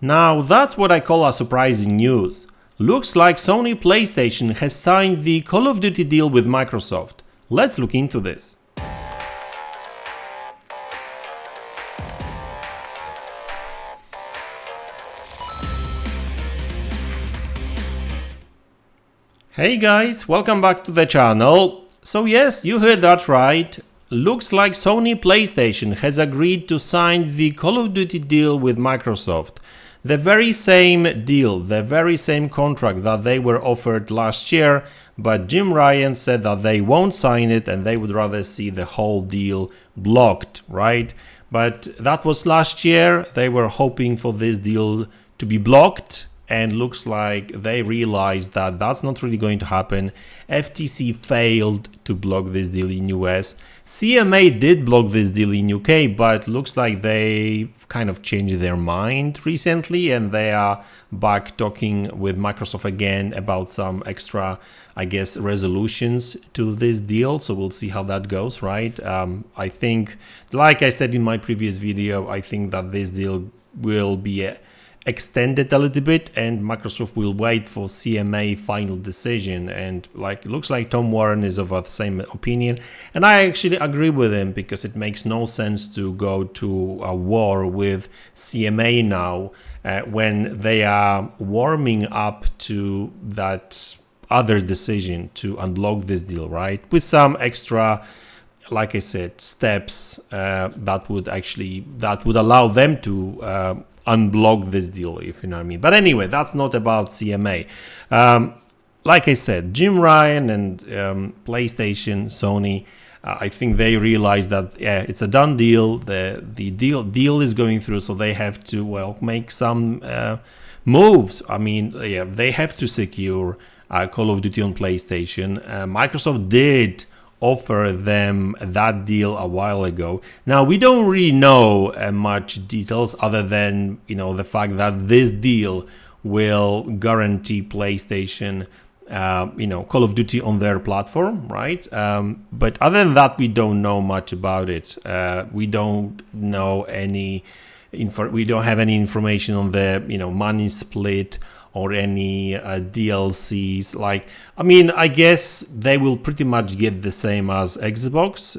Now that's what I call a surprising news. Looks like Sony PlayStation has signed the Call of Duty deal with Microsoft. Let's look into this. Hey guys, welcome back to the channel. So yes, you heard that right. Looks like Sony PlayStation has agreed to sign the Call of Duty deal with Microsoft. The very same deal, the very same contract that they were offered last year, but Jim Ryan said that they won't sign it and they would rather see the whole deal blocked, right? But that was last year. They were hoping for this deal to be blocked, and looks like they realized that that's not really going to happen. FTC failed to block this deal in US. CMA did block this deal in UK, but looks like they kind of changed their mind recently and they are back talking with Microsoft again about some extra, I guess, resolutions to this deal. So we'll see how that goes, right? I think, like I said in my previous video, I think that this deal will be extended a little bit and Microsoft will wait for CMA final decision, and like it looks like Tom Warren is of the same opinion, and I actually agree with him because it makes no sense to go to a war with CMA now when they are warming up to that other decision to unblock this deal, right, with some extra, like I said, steps that would allow them to unblock this deal, if you know what I mean. But anyway, that's not about CMA. Like I said, Jim Ryan and PlayStation, Sony, I think they realize that it's a done deal. The deal is going through, so they have to make some moves. I mean, they have to secure Call of Duty on PlayStation. Microsoft did offer them that deal a while ago. Now we don't really know much details other than the fact that this deal will guarantee PlayStation Call of Duty on their platform, right? But other than that, we don't know much about it. We don't know we don't have any information on the money split or any DLCs. Like, I mean, I guess they will pretty much get the same as Xbox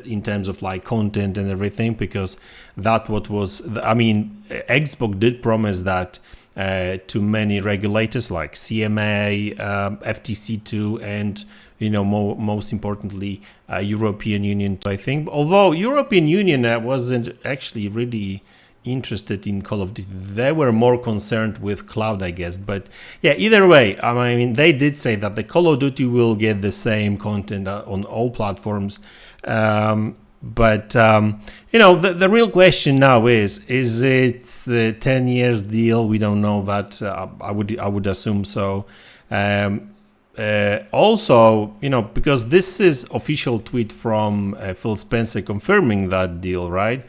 in terms of like content and everything, because that Xbox did promise that to many regulators like CMA, FTC2, and most importantly European Union, I think. Although European Union wasn't actually really interested in Call of Duty. They were more concerned with cloud, I guess. But yeah, either way, I mean, they did say that the Call of Duty will get the same content on all platforms. But the real question now is it the 10 years deal? We don't know that. I would assume so. Also, because this is official tweet from Phil Spencer confirming that deal, right?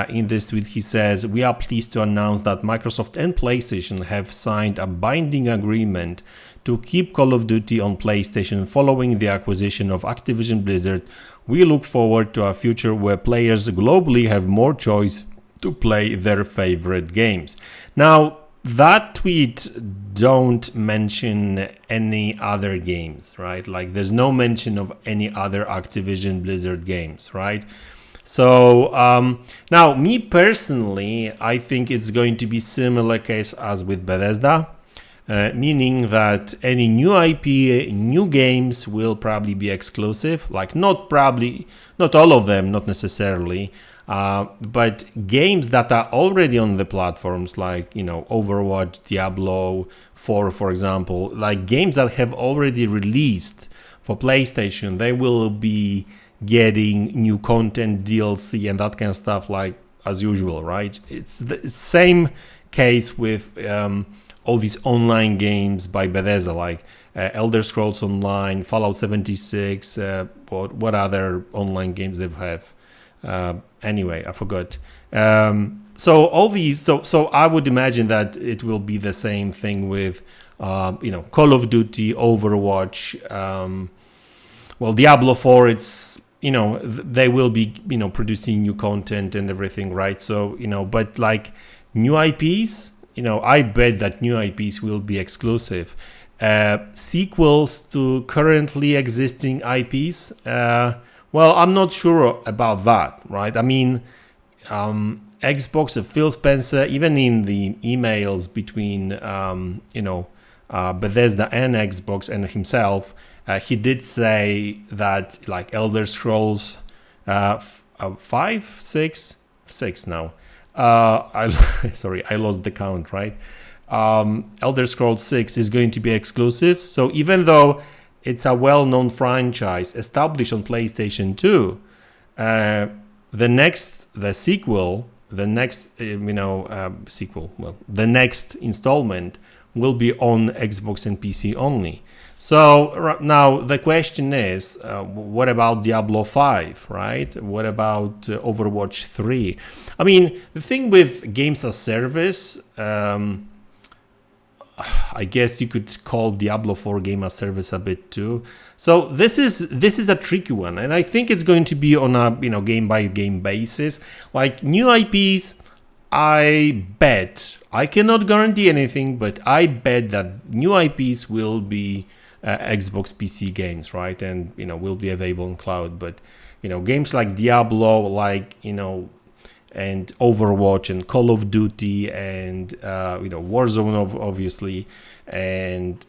In this tweet, he says, "We are pleased to announce that Microsoft and PlayStation have signed a binding agreement to keep Call of Duty on PlayStation following the acquisition of Activision Blizzard. We look forward to a future where players globally have more choice to play their favorite games." Now, that tweet don't mention any other games, right? Like, there's no mention of any other Activision Blizzard games, right? So now, me personally, I think it's going to be similar case as with Bethesda, meaning that any new IP, new games will probably be exclusive. Like, not all of them, not necessarily, but games that are already on the platforms, like Overwatch, Diablo 4, for example, like games that have already released for PlayStation, they will be getting new content, DLC, and that kind of stuff, like as usual, right? It's the same case with all these online games by Bethesda, like Elder Scrolls Online, Fallout 76, what other online games they have. Anyway, I forgot. So all these, so I would imagine that it will be the same thing with Call of Duty, Overwatch, Diablo 4. It's they will be producing new content and everything, right? So but like new IPs, I bet that new IPs will be exclusive. Sequels to currently existing IPs, well, I'm not sure about that, right? I mean, Xbox, Phil Spencer, even in the emails between, Bethesda and Xbox and himself, he did say that like Elder Scrolls 5, 6 now. Sorry, I lost the count, right? Elder Scrolls 6 is going to be exclusive. So even though it's a well-known franchise established on PlayStation 2, the next installment will be on Xbox and PC only. So now the question is, what about Diablo 5, right? What about Overwatch 3? I mean, the thing with games as service, I guess you could call Diablo 4 game as service a bit too. So this is a tricky one, and I think it's going to be on a game by game basis. Like new IPs, I bet, I cannot guarantee anything, but I bet that new IPs will be Xbox PC games, right? And will be available on cloud. But games like Diablo, and Overwatch and Call of Duty and Warzone, obviously, and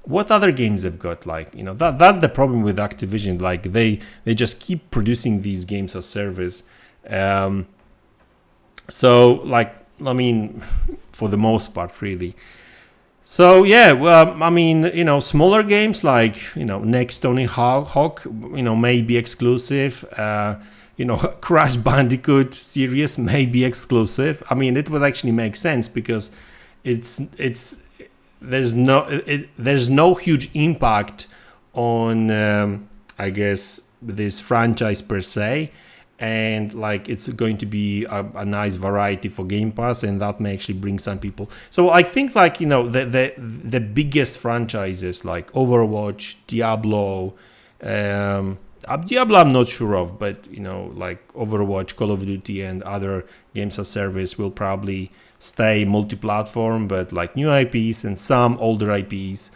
what other games they've got, that's the problem with Activision. Like they just keep producing these games as service. So for the most part, really. So yeah, well, smaller games like next Tony Hawk, may be exclusive. Crash Bandicoot series may be exclusive. I mean, it would actually make sense because there's no huge impact on I guess this franchise per se, and it's going to be a nice variety for Game Pass, and that may actually bring some people. So I think the biggest franchises like Overwatch, Diablo, Diablo I'm not sure of, but Overwatch, Call of Duty, and other games as service will probably stay multi-platform, but new IPs and some older IPs,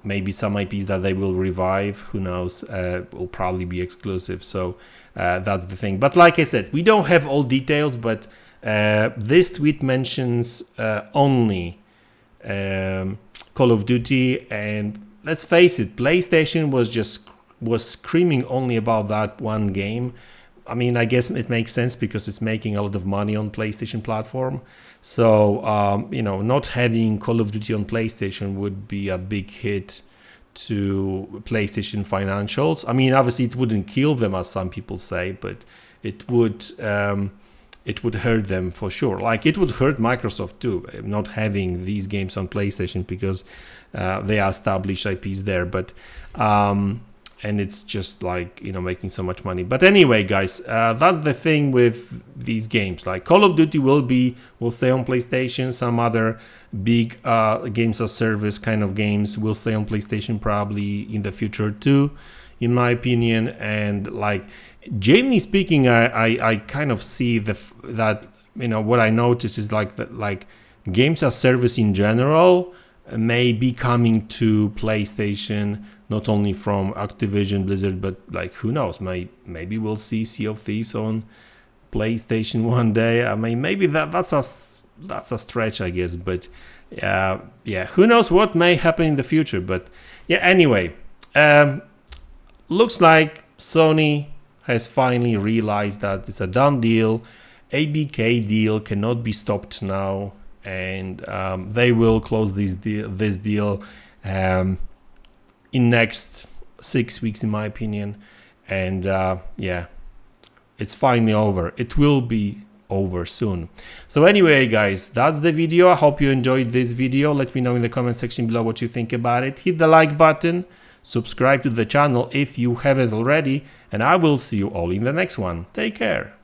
maybe some IPs that they will revive, who knows, will probably be exclusive. So that's the thing. But like I said, we don't have all details, but this tweet mentions only Call of Duty, and let's face it, PlayStation was screaming only about that one game. I mean, I guess it makes sense because it's making a lot of money on PlayStation platform. So, not having Call of Duty on PlayStation would be a big hit to PlayStation financials. I mean, obviously it wouldn't kill them, as some people say, but it would hurt them for sure. It would hurt Microsoft too, not having these games on PlayStation, because they are established IPs there. But and it's just making so much money. But anyway, guys, that's the thing with these games. Call of Duty will stay on PlayStation. Some other big games as service kind of games will stay on PlayStation probably in the future too, in my opinion. And generally speaking, I kind of see that what I notice is that games as service in general may be coming to PlayStation, not only from Activision Blizzard, but who knows, maybe we'll see Sea of Thieves on PlayStation one day. I mean, maybe that's a stretch, I guess, but yeah, who knows what may happen in the future. But yeah, anyway, looks like Sony has finally realized that it's a done deal. ABK deal cannot be stopped now, and they will close this deal in next 6 weeks, in my opinion. And yeah, it's finally over. It will be over soon. So anyway, guys, that's the video. I hope you enjoyed this video. Let me know in the comment section below what you think about it. Hit the like button, subscribe to the channel if you haven't already, and I will see you all in the next one. Take care.